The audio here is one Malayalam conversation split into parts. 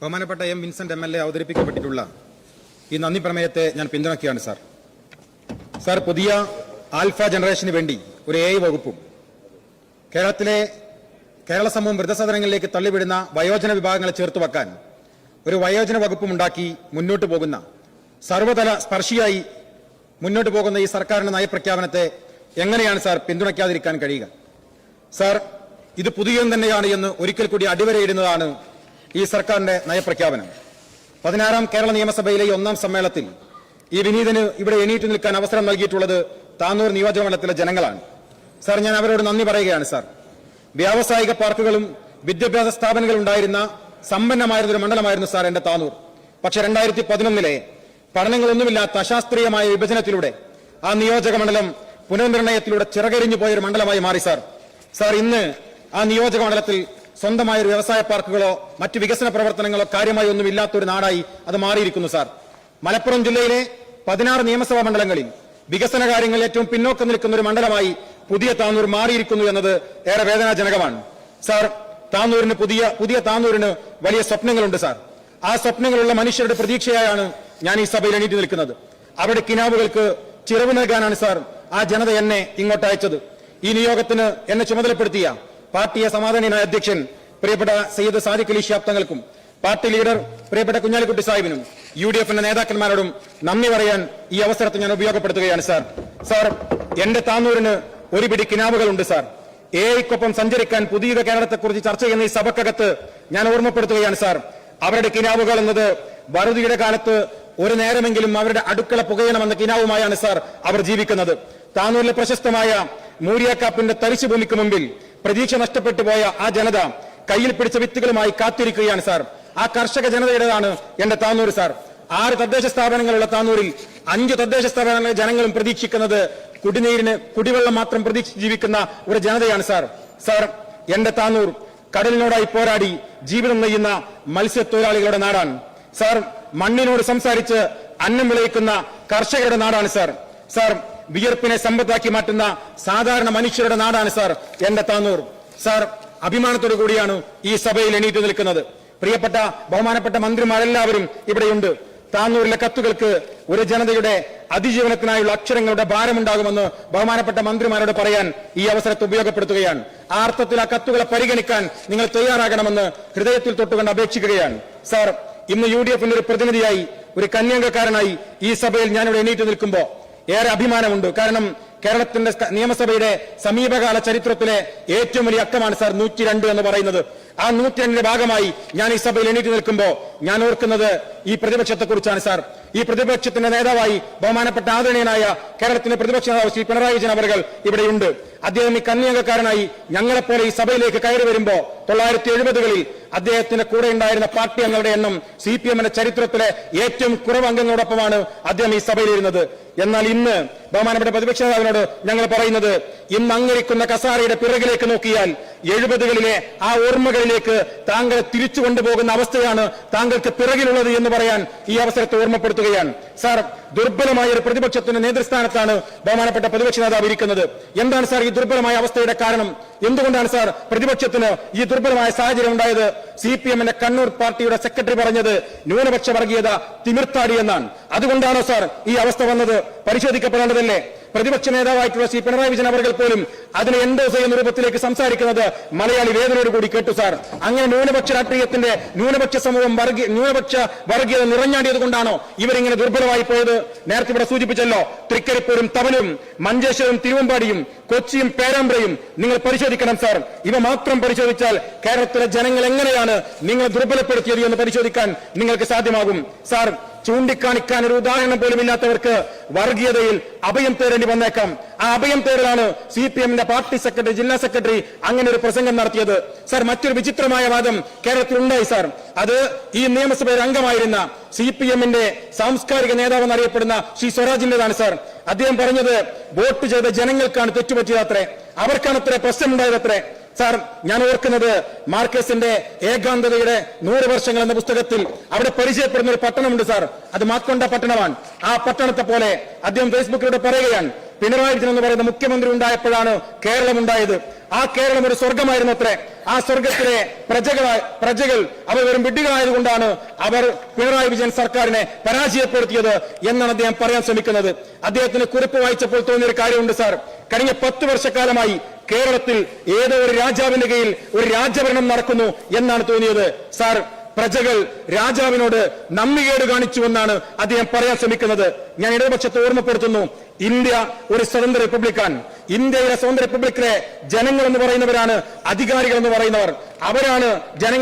ബഹുമാനപ്പെട്ട എം വിൻസെന്റ് MLA അവതരിപ്പിക്കപ്പെട്ടിട്ടുള്ള ഈ നന്ദി പ്രമേയത്തെ ഞാൻ പിന്തുണയ്ക്കുകയാണ് സാർ. പുതിയ ആൽഫ ജനറേഷന് വേണ്ടി ഒരു AI വകുപ്പും കേരള സമൂഹം വൃദ്ധസദനങ്ങളിലേക്ക് തള്ളിവിടുന്ന വയോജന വിഭാഗങ്ങളെ ചേർത്ത് വെക്കാൻ ഒരു വയോജന വകുപ്പും ഉണ്ടാക്കി മുന്നോട്ട് പോകുന്ന സർവതല സ്പർശിയായി മുന്നോട്ട് പോകുന്ന ഈ സർക്കാരിന്റെ നയപ്രഖ്യാപനത്തെ എങ്ങനെയാണ് സാർ പിന്തുണയ്ക്കാതിരിക്കാൻ കഴിയുക? സാർ, ഇത് പുതിയതും തന്നെയാണ് എന്ന് ഒരിക്കൽ കൂടി അടിവരയിടുന്നതാണ് ഈ സർക്കാരിന്റെ നയപ്രഖ്യാപനം. 16ാം കേരള നിയമസഭയിലെ ഈ 1ാം സമ്മേളനത്തിൽ ഈ വിനീതന് ഇവിടെ എണീറ്റ് നിൽക്കാൻ അവസരം നൽകിയിട്ടുള്ളത് താനൂർ നിയോജകമണ്ഡലത്തിലെ ജനങ്ങളാണ്. സാർ, ഞാൻ അവരോട് നന്ദി പറയുകയാണ്. സാർ, വ്യാവസായിക പാർക്കുകളും വിദ്യാഭ്യാസ സ്ഥാപനങ്ങളും ഉണ്ടായിരുന്ന സമ്പന്നമായിരുന്ന ഒരു മണ്ഡലമായിരുന്നു സാർ എന്റെ താനൂർ. പക്ഷെ 2011 പഠനങ്ങളൊന്നുമില്ലാത്ത അശാസ്ത്രീയമായ വിഭജനത്തിലൂടെ ആ നിയോജക മണ്ഡലം പുനർനിർണയത്തിലൂടെ ചിറകരിഞ്ഞു പോയൊരു മണ്ഡലമായി മാറി. സാർ, ഇന്ന് ആ നിയോജക മണ്ഡലത്തിൽ സ്വന്തമായ ഒരു വ്യവസായ പാർക്കുകളോ മറ്റു വികസന പ്രവർത്തനങ്ങളോ കാര്യമായി ഒന്നും ഇല്ലാത്തൊരു നാടായി അത് മാറിയിരിക്കുന്നു. സാർ, മലപ്പുറം ജില്ലയിലെ 16 നിയമസഭാ മണ്ഡലങ്ങളിൽ വികസന കാര്യങ്ങൾ ഏറ്റവും പിന്നോക്കം നിൽക്കുന്ന ഒരു മണ്ഡലമായി പുതിയ താനൂർ മാറിയിരിക്കുന്നു എന്നത് ഏറെ വേദനാജനകമാണ്. സാർ, പുതിയ താനൂരിന് വലിയ സ്വപ്നങ്ങളുണ്ട്. സാർ, ആ സ്വപ്നങ്ങളുള്ള മനുഷ്യരുടെ പ്രതീക്ഷയായാണ് ഞാൻ ഈ സഭയിൽ എണീറ്റ് നിൽക്കുന്നത്. അവരുടെ കിനാവുകൾക്ക് ചിറവ് നൽകാനാണ് സാർ ആ ജനത എന്നെ ഇങ്ങോട്ട് അയച്ചത്. ഈ നിയോഗത്തിന് എന്നെ ചുമതലപ്പെടുത്തിയ പാർട്ടിയെ സമാധാനീയനായ അധ്യക്ഷൻ പ്രിയപ്പെട്ട സയ്യിദ് സാദിഖ് അലി ശിഹാബ് തങ്ങൾക്കും പാർട്ടി ലീഡർ പ്രിയപ്പെട്ട കുഞ്ഞാലിക്കുട്ടി സാഹിബിനും UDF നേതാക്കന്മാരോടും നന്ദി പറയാൻ ഈ അവസരത്തെ ഞാൻ ഉപയോഗപ്പെടുത്തുകയാണ്. സാർ, എന്റെ താനൂരിന് ഒരു പിടി കിനാവുകളുണ്ട്. സാർ, AIക്കൊപ്പം സഞ്ചരിക്കാൻ പുതിയ കേരളത്തെക്കുറിച്ച് ചർച്ച ചെയ്യുന്ന ഈ സഭക്കകത്ത് ഞാൻ ഓർമ്മപ്പെടുത്തുകയാണ്. സാർ, അവരുടെ കിനാവുകൾ എന്നത് വറുതിയുടെ കാലത്ത് ഒരു നേരമെങ്കിലും അവരുടെ അടുക്കള പുകയണമെന്ന കിനാവുമായാണ് സാർ അവർ ജീവിക്കുന്നത്. താനൂരിലെ പ്രശസ്തമായ മൂരിയാക്കാപ്പിന്റെ തരിശുഭൂമിക്ക് മുമ്പിൽ പ്രതീക്ഷ നഷ്ടപ്പെട്ടു പോയ ആ ജനത കയ്യിൽ പിടിച്ച വിത്തുകളുമായി കാത്തിരിക്കുകയാണ്. സാർ, ആ കർഷക ജനതയുടേതാണ് എന്റെ താനൂർ. സാർ, 6 തദ്ദേശ സ്ഥാപനങ്ങളുള്ള താനൂരിൽ 5 തദ്ദേശ സ്ഥാപനങ്ങളിലെ ജനങ്ങളും പ്രതീക്ഷിക്കുന്നത് കുടിവെള്ളം മാത്രം പ്രതീക്ഷിച്ച് ജീവിക്കുന്ന ഒരു ജനതയാണ്. സാർ, എന്റെ താനൂർ കടലിനോടായി പോരാടി ജീവിതം നെയ്യുന്ന മത്സ്യത്തൊഴിലാളികളുടെ നാടാണ്. സാർ, മണ്ണിനോട് സംസാരിച്ച് അന്നം വിളയിക്കുന്ന കർഷകരുടെ നാടാണ്. സാർ, വിയർപ്പിനെ സമ്പത്താക്കി മാറ്റുന്ന സാധാരണ മനുഷ്യരുടെ നാടാണ് സാർ എന്റെ താനൂർ. സാർ, അഭിമാനത്തോടു കൂടിയാണ് ഈ സഭയിൽ എണീറ്റ് നിൽക്കുന്നത്. പ്രിയപ്പെട്ട ബഹുമാനപ്പെട്ട മന്ത്രിമാരെല്ലാവരും ഇവിടെയുണ്ട്. താനൂരിലെ കത്തുകൾക്ക് ഒരു ജനതയുടെ അതിജീവനത്തിനായുള്ള അക്ഷരങ്ങളുടെ ഭാരമുണ്ടാകുമെന്ന് ബഹുമാനപ്പെട്ട മന്ത്രിമാരോട് പറയാൻ ഈ അവസരത്തെ ഉപയോഗപ്പെടുത്തുകയാണ്. ആ അർത്ഥത്തിൽ ആ കത്തുകളെ പരിഗണിക്കാൻ നിങ്ങൾ തയ്യാറാകണമെന്ന് ഹൃദയത്തിൽ തൊട്ടുകൊണ്ട് അപേക്ഷിക്കുകയാണ്. സാർ, ഇന്ന് UDF ഒരു പ്രതിനിധിയായി, ഒരു കന്യാംഗക്കാരനായി ഈ സഭയിൽ ഞാനിവിടെ എണീറ്റ് നിൽക്കുമ്പോൾ ഏറെ അഭിമാനമുണ്ട്. കാരണം കേരളത്തിന്റെ നിയമസഭയുടെ സമീപകാല ചരിത്രത്തിലെ ഏറ്റവും വലിയ അക്കമാണ് സാർ 102 എന്ന് പറയുന്നത്. ആ 102ന്റെ ഭാഗമായി ഞാൻ ഈ സഭയിൽ എണീറ്റ് നിൽക്കുമ്പോൾ ഞാൻ ഓർക്കുന്നത് ഈ പ്രതിപക്ഷത്തെക്കുറിച്ചാണ്. സാർ, ഈ പ്രതിപക്ഷത്തിന്റെ നേതാവായി ബഹുമാനപ്പെട്ട ആദരണീയനായ കേരളത്തിന്റെ പ്രതിപക്ഷ നേതാവ് ശ്രീ പിണറായി വിജയൻ അവർകൾ ഇവിടെയുണ്ട്. അദ്ദേഹം ഈ കന്യാംഗക്കാരനായി ഞങ്ങളെപ്പോലെ ഈ സഭയിലേക്ക് കയറി വരുമ്പോൾ 1970കളിൽ അദ്ദേഹത്തിന്റെ കൂടെ ഉണ്ടായിരുന്ന പാർട്ടി അംഗങ്ങളുടെ എണ്ണം CPMന്റെ ചരിത്രത്തിലെ ഏറ്റവും കുറവ് അംഗങ്ങളോടൊപ്പമാണ് അദ്ദേഹം ഈ സഭയിലിരുന്നത്. എന്നാൽ ഇന്ന് ബഹുമാനപ്പെട്ട പ്രതിപക്ഷ നേതാവിനോട് ഞങ്ങൾ പറയുന്നത്, ഇന്ന് അങ്ങിരിക്കുന്ന കസാരയുടെ പിറകിലേക്ക് നോക്കിയാൽ 70കളിലെ ആ ഓർമ്മകളിലേക്ക് താങ്കൾ തിരിച്ചു കൊണ്ടുപോകുന്ന അവസ്ഥയാണ് താങ്കൾക്ക് പിറകിലുള്ളത് എന്ന് പറയാൻ ഈ അവസരത്തെ ഓർമ്മപ്പെടുത്തുകയാണ്. സാർ, ദുർബലമായ ഒരു പ്രതിപക്ഷത്തിന്റെ നേതൃസ്ഥാനത്താണ് ബഹുമാനപ്പെട്ട പ്രതിപക്ഷ നേതാവ് ഇരിക്കുന്നത്. എന്താണ് സാർ ഈ ദുർബലമായ അവസ്ഥയുടെ കാരണം? എന്തുകൊണ്ടാണ് സാർ പ്രതിപക്ഷത്തിന് ഈ ദുർബലമായ സാഹചര്യം ഉണ്ടായത്? CPMന്റെ കണ്ണൂർ പാർട്ടിയുടെ സെക്രട്ടറി പറഞ്ഞത് ന്യൂനപക്ഷ വർഗീയത തിമിർത്താടി എന്നാണ്. അതുകൊണ്ടാണോ സാർ ഈ അവസ്ഥ വന്നത്? പരിശോധിക്കപ്പെടേണ്ടതല്ലേ? പ്രതിപക്ഷ നേതാവായിട്ടുള്ള ശ്രീ പിണറായി വിജയൻ അവർ പോലും അതിനെ എൻഡോസ് ചെയ്യുന്ന രൂപത്തിലേക്ക് സംസാരിക്കുന്നത് മലയാളി വേദനയോട് കൂടി കേട്ടു. സാർ, അങ്ങനെ ന്യൂനപക്ഷ രാഷ്ട്രീയത്തിന്റെ ന്യൂനപക്ഷ സമൂഹം ന്യൂനപക്ഷ വർഗീയത നിറഞ്ഞാടിയത് കൊണ്ടാണോ ഇവരിങ്ങനെ ദുർബലമായി പോയത്? നേരത്തെ ഇവിടെ സൂചിപ്പിച്ചല്ലോ, തൃക്കരിപ്പൂരും തവലും മഞ്ചേശ്വരം തിരുവമ്പാടിയും കൊച്ചിയും പേരാമ്പ്രയും നിങ്ങൾ പരിശോധിക്കണം. സാർ, ഇവ മാത്രം പരിശോധിച്ചാൽ കേരളത്തിലെ ജനങ്ങൾ എങ്ങനെയാണ് നിങ്ങൾ ദുർബലപ്പെടുത്തിയത് എന്ന് പരിശോധിക്കാൻ നിങ്ങൾക്ക് സാധ്യമാകും. സാർ, ചൂണ്ടിക്കാണിക്കാൻ ഒരു ഉദാഹരണം പോലും ഇല്ലാത്തവർക്ക് വർഗീയതയിൽ അഭയം തേടേണ്ടി വന്നേക്കാം. ആ അഭയം തേടലാണ് CPMന്റെ പാർട്ടി സെക്രട്ടറി, ജില്ലാ സെക്രട്ടറി അങ്ങനെ ഒരു പ്രസംഗം നടത്തിയത്. സാർ, മറ്റൊരു വിചിത്രമായ വാദം കേരളത്തിൽ ഉണ്ടായി. സാർ, അത് ഈ നിയമസഭയിൽ അംഗമായിരുന്ന CPMന്റെ സാംസ്കാരിക നേതാവ് എന്നറിയപ്പെടുന്ന ശ്രീ സ്വരാജിന്റേതാണ്. സാർ, അദ്ദേഹം പറഞ്ഞത് വോട്ട് ചെയ്ത ജനങ്ങൾക്കാണ് തെറ്റുപറ്റിയതത്രേ, അവർക്കാണത്രേ പ്രശ്നമുണ്ടായതത്രേ. സാർ, ഞാൻ ഓർക്കുന്നത് മാർക്കസിന്റെ ഏകാന്തതയുടെ 100 വർഷങ്ങൾ എന്ന പുസ്തകത്തിൽ അവിടെ പരിചയപ്പെടുന്ന ഒരു പട്ടണമുണ്ട്. സാർ, അത് മാക്കൊണ്ട പട്ടണമാണ്. ആ പട്ടണത്തെ പോലെ അദ്ദേഹം ഫേസ്ബുക്കിലൂടെ പറയുകയാണ്, പിണറായി വിജയൻ എന്ന് പറയുന്ന മുഖ്യമന്ത്രി ഉണ്ടായപ്പോഴാണ് കേരളം ഉണ്ടായത്. ആ കേരളം ഒരു സ്വർഗമായിരുന്നു അത്രേ. ആ സ്വർഗത്തിലെ പ്രജകൾ അവർ വെറും വിഡ്ഢികളായതുകൊണ്ടാണ് അവർ പിണറായി വിജയൻ സർക്കാരിനെ പരാജയപ്പെടുത്തിയത് എന്നാണ് അദ്ദേഹം പറയാൻ ശ്രമിക്കുന്നത്. അദ്ദേഹത്തിന് കുറിപ്പ് വായിച്ചപ്പോൾ തോന്നിയൊരു കാര്യമുണ്ട് സാർ. കഴിഞ്ഞ 10 വർഷക്കാലമായി കേരളത്തിൽ ഏതോ ഒരു രാജാവിന്റെ കീഴിൽ ഒരു രാജഭരണം നടക്കുന്നു എന്നാണ് തോന്നിയത് സാർ. പ്രജകൾ രാജാവിനോട് നന്ദികേട് കാണിച്ചുവെന്നാണ് അദ്ദേഹം പറയാൻ ശ്രമിക്കുന്നത്. ഞാൻ ഇടതുപക്ഷത്തെ ഓർമ്മപ്പെടുത്തുന്നു, ഇന്ത്യ ഒരു സ്വതന്ത്ര റിപ്പബ്ലിക്കാണ്. ഇന്ത്യയിലെ സ്വതന്ത്ര റിപ്പബ്ലിക്കിലെ ജനങ്ങൾ എന്ന് പറയുന്നവരാണ് അധികാരികൾ എന്ന് പറയുന്നവർ. അവരാണ്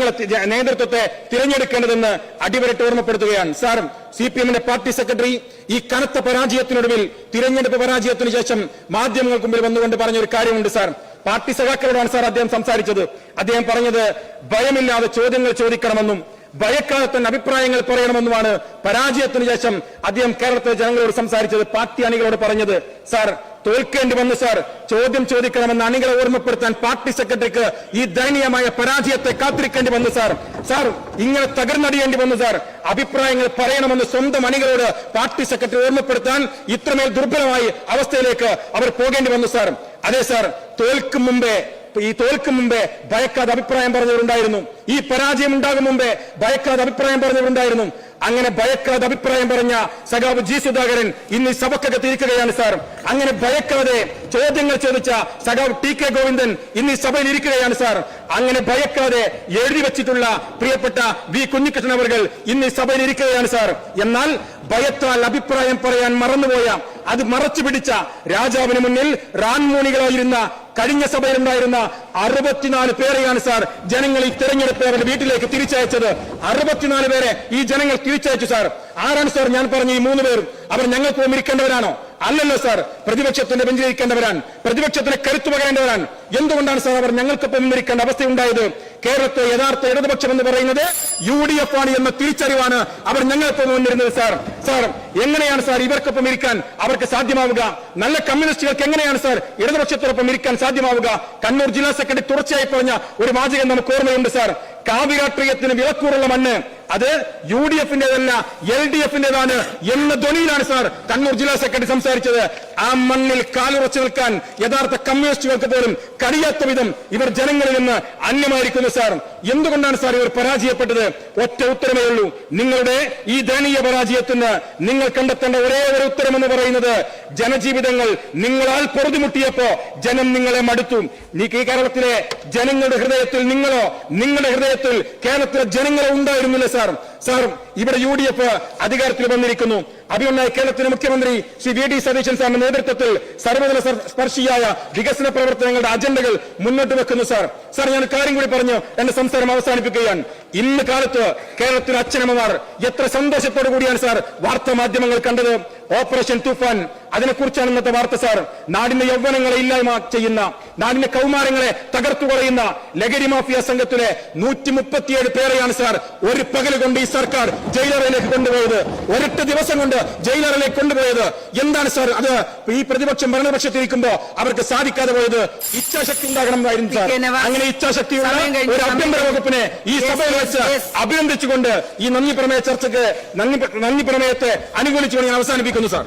നേതൃത്വത്തെ തിരഞ്ഞെടുക്കേണ്ടതെന്ന് അടിവരട്ട് ഓർമ്മപ്പെടുത്തുകയാണ് സാർ. CPM-ന്റെ പാർട്ടി സെക്രട്ടറി ഈ കനത്ത പരാജയത്തിനൊടുവിൽ, തിരഞ്ഞെടുപ്പ് പരാജയത്തിനു ശേഷം മാധ്യമങ്ങൾക്ക് മുമ്പിൽ വന്നുകൊണ്ട് പറഞ്ഞൊരു കാര്യമുണ്ട് സാർ. പാർട്ടി സഖാക്കളോടാണ് സാർ അദ്ദേഹം സംസാരിച്ചത്. അദ്ദേഹം പറഞ്ഞത് ഭയമില്ലാതെ ചോദ്യങ്ങൾ ചോദിക്കണമെന്നും ഭയക്കാതെ തന്നെ അഭിപ്രായങ്ങൾ പറയണമെന്നുമാണ് പരാജയത്തിന് ശേഷം അദ്ദേഹം കേരളത്തിലെ ജനങ്ങളോട് സംസാരിച്ചത്, പാർട്ടി അണികളോട് പറഞ്ഞത്. സാർ, തോൽക്കേണ്ടി വന്നു സാർ. ചോദ്യം ചോദിക്കണമെന്ന് അണികളെ ഓർമ്മപ്പെടുത്താൻ പാർട്ടി സെക്രട്ടറിക്ക് ഈ ദയനീയമായ പരാജയത്തെ കാത്തിരിക്കേണ്ടി വന്നു സാർ. സാർ, ഇങ്ങനെ തകർന്നടിയേണ്ടി വന്നു സാർ. അഭിപ്രായങ്ങൾ പറയണമെന്ന് സ്വന്തം അണികളോട് പാർട്ടി സെക്രട്ടറി ഓർമ്മപ്പെടുത്താൻ ഇത്രമേൽ ദുർബലമായ അവസ്ഥയിലേക്ക് അവർ പോകേണ്ടി വന്നു സാർ. അതെ സാർ, തോൽക്കും മുമ്പേ ഭയക്കാതെ അഭിപ്രായം പറഞ്ഞവരുണ്ടായിരുന്നു. ഈ പരാജയം ഉണ്ടാകും മുമ്പേ ഭയക്കാതെ അഭിപ്രായം പറഞ്ഞവരുണ്ടായിരുന്നു. അങ്ങനെ ഭയക്കാതെ അഭിപ്രായം പറഞ്ഞ സഖാവ് ജി സുധാകരൻ ഇന്ന് ഈ സഭക്കകത്ത് ഇരിക്കുകയാണ് സാർ. അങ്ങനെ ഭയക്കാതെ ചോദ്യങ്ങൾ ചോദിച്ച സഖാവ് TK ഗോവിന്ദൻ ഇന്ന് ഈ സഭയിൽ ഇരിക്കുകയാണ് സാർ. അങ്ങനെ ഭയക്കാതെ എഴുതി വെച്ചിട്ടുള്ള പ്രിയപ്പെട്ട V കുഞ്ഞികൃഷ്ണൻ അവർ ഇന്ന് ഈ സഭയിൽ ഇരിക്കുകയാണ് സാർ. എന്നാൽ ഭയത്താൽ അഭിപ്രായം പറയാൻ മറന്നുപോയ, അത് മറച്ചു പിടിച്ച രാജാവിന് മുന്നിൽ റാൻമൂണികളായിരുന്ന കഴിഞ്ഞ സഭയിലുണ്ടായിരുന്ന 64 പേരെയാണ് സാർ ജനങ്ങൾ ഈ തെരഞ്ഞെടുപ്പ് അവരുടെ വീട്ടിലേക്ക് തിരിച്ചയച്ചത്. 64 പേരെ ഈ ജനങ്ങൾ തിരിച്ചയച്ചു സാർ. ആരാണ് സാർ ഞാൻ പറഞ്ഞ ഈ 3 പേരും? അവർ ഞങ്ങൾക്കൊപ്പം ഇരിക്കേണ്ടവരാണോ? അല്ലല്ലോ സാർ, പ്രതിപക്ഷത്തിന്റെ ബെഞ്ചിലിരിക്കേണ്ടവരാണ്, പ്രതിപക്ഷത്തിന് കരുത്തു പകരേണ്ടവരാണ്. എന്തുകൊണ്ടാണ് സാർ അവർ ഞങ്ങൾക്കൊപ്പം ഇരിക്കേണ്ട അവസ്ഥയുണ്ടായത്? കേരളത്തെ യഥാർത്ഥ ഇടതുപക്ഷം എന്ന് പറയുന്നത് UDF ആണ് എന്ന തിരിച്ചറിവാണ് അവർ ഞങ്ങൾക്കൊപ്പം മുന്നിരുന്നത് സാർ. സാർ, എങ്ങനെയാണ് സാർ ഇവർക്കൊപ്പം ഇരിക്കാൻ അവർക്ക് സാധ്യമാവുക? നല്ല കമ്മ്യൂണിസ്റ്റുകൾക്ക് എങ്ങനെയാണ് സാർ ഇടതുപക്ഷത്തോടൊപ്പം ഇരിക്കാൻ സാധ്യമാവുക? കണ്ണൂർ ജില്ലാ സെക്രട്ടറി തുടർച്ചയായി പറഞ്ഞ ഒരു വാചകം നമുക്ക് ഓർമ്മയുണ്ട് സാർ. കാവ്യരാഷ്ട്രീയത്തിന് വിലക്കൂറുള്ള മണ്ണ് അത് UDF-ന്റേതല്ല LDF-ന്റേതാണ് എന്ന ധ്വനിയിലാണ് സാർ കണ്ണൂർ ജില്ലാ സെക്രട്ടറി സംസാരിച്ചത്. ആ മണ്ണിൽ കാലുറച്ചു നിൽക്കാൻ യഥാർത്ഥ കമ്മ്യൂണിസ്റ്റുകൾക്ക് പോലും കഴിയാത്ത വിധം ഇവർ ജനങ്ങളിൽ നിന്ന് അന്യമായിരിക്കുന്നു സാർ. എന്തുകൊണ്ടാണ് സാർ ഇവർ പരാജയപ്പെട്ടത്? ഒറ്റ ഉത്തരമേ ഉള്ളൂ. നിങ്ങളുടെ ഈ ദയനീയ പരാജയത്തിന് നിങ്ങൾ കണ്ടെത്തേണ്ട ഒരേ ഒരു ഉത്തരമെന്ന് പറയുന്നത്, ജനജീവിതങ്ങൾ നിങ്ങളാൽ പൊറുതിമുട്ടിയപ്പോ ജനം നിങ്ങളെ മടുത്തു. ഈ കേരളത്തിലെ ജനങ്ങളുടെ ഹൃദയത്തിൽ നിങ്ങളോ, നിങ്ങളുടെ ഹൃദയത്തിൽ കേരളത്തിലെ ജനങ്ങളോ ഉണ്ടായിരുന്നില്ല സാർ. സാർ, ഇവിടെ UDF അധികാരത്തിൽ വന്നിരിക്കുന്നു. അഭിമന്യായ കേരളത്തിലെ മുഖ്യമന്ത്രി ശ്രീ VD സതീശൻ സാറിന്റെ നേതൃത്വത്തിൽ സർവ്വതല സ്പർശിയായ വികസന പ്രവർത്തനങ്ങളുടെ അജണ്ടകൾ മുന്നോട്ട് വെക്കുന്നു സാർ. സാർ, ഞാൻ കാര്യം കൂടി പറഞ്ഞു എന്റെ സംസാരം അവസാനിപ്പിക്കുകയാണ്. ഇന്ന് കാലത്ത് കേരളത്തിലെ അച്ഛനമ്മമാർ എത്ര സന്തോഷത്തോടു കൂടിയാണ് സാർ വാർത്താ മാധ്യമങ്ങൾ കണ്ടത്. ഓപ്പറേഷൻ തൂഫാൻ, അതിനെക്കുറിച്ചാണ് ഇന്നത്തെ വാർത്ത സാർ. നാടിന്റെ യൗവനങ്ങളെ ഇല്ലായ്മ ചെയ്യുന്ന, നാടിന്റെ കൗമാരങ്ങളെ തകർത്തു കളയുന്ന ലഹരി മാഫിയ സംഘത്തിലെ 137 പേരെയാണ് സാർ ഒരു പകൽ കൊണ്ട് ഈ സർക്കാർ ജയിലറയിലേക്ക് കൊണ്ടുപോയത്. ഒരൊറ്റ ദിവസം കൊണ്ട് ജയിലറയിലേക്ക് കൊണ്ടുപോയത്. എന്താണ് സാർ അത്? ഈ പ്രതിപക്ഷം ഭരണപക്ഷത്തിരിക്കുമ്പോ അവർക്ക് സാധിക്കാതെ പോയത് ഇച്ഛാശക്തി ഉണ്ടാകണമെന്നായിരുന്നു സാർ. അങ്ങനെ ഇച്ഛാശക്തിയുള്ള ഒരു ആഭ്യന്തര വകുപ്പിനെ ഈ സഭയിൽ വെച്ച് അഭിനന്ദിച്ചുകൊണ്ട് ഈ നന്ദി പ്രമേയ ചർച്ചയ്ക്ക്, നന്ദി പ്രമേയത്തെ അനുകൂലിച്ചുകൊണ്ട് ഞാൻ അവസാനിപ്പിക്കുന്നു സാർ.